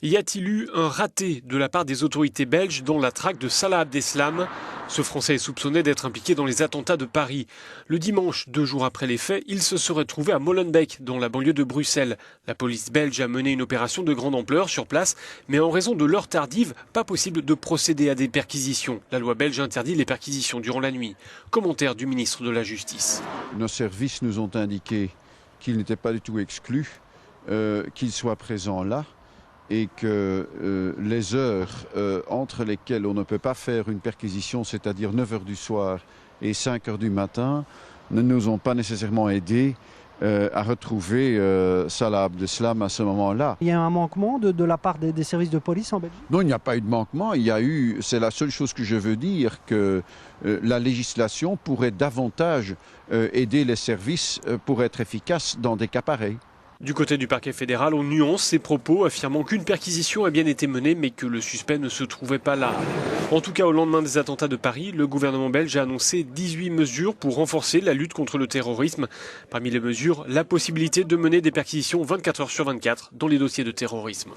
Y a-t-il eu un raté de la part des autorités belges dans la traque de Salah Abdeslam? Ce Français est soupçonné d'être impliqué dans les attentats de Paris. Le dimanche, 2 jours après les faits, il se serait trouvé à Molenbeek, dans la banlieue de Bruxelles. La police belge a mené une opération de grande ampleur sur place, mais en raison de l'heure tardive, pas possible de procéder à des perquisitions. La loi belge interdit les perquisitions durant la nuit. Commentaire du ministre de la Justice. Nos services nous ont indiqué qu'il n'était pas du tout exclu qu'il soit présent là, et que les heures entre lesquelles on ne peut pas faire une perquisition, c'est-à-dire 9 h du soir et 5 h du matin, ne nous ont pas nécessairement aidés à retrouver Salah Abdeslam à ce moment-là. Il y a un manquement de la part des services de police en Belgique? Non, il n'y a pas eu de manquement. C'est la seule chose que je veux dire, que la législation pourrait davantage aider les services pour être efficaces dans des cas pareils. Du côté du parquet fédéral, on nuance ses propos, affirmant qu'une perquisition a bien été menée, mais que le suspect ne se trouvait pas là. En tout cas, au lendemain des attentats de Paris, le gouvernement belge a annoncé 18 mesures pour renforcer la lutte contre le terrorisme. Parmi les mesures, la possibilité de mener des perquisitions 24 h sur 24 dans les dossiers de terrorisme.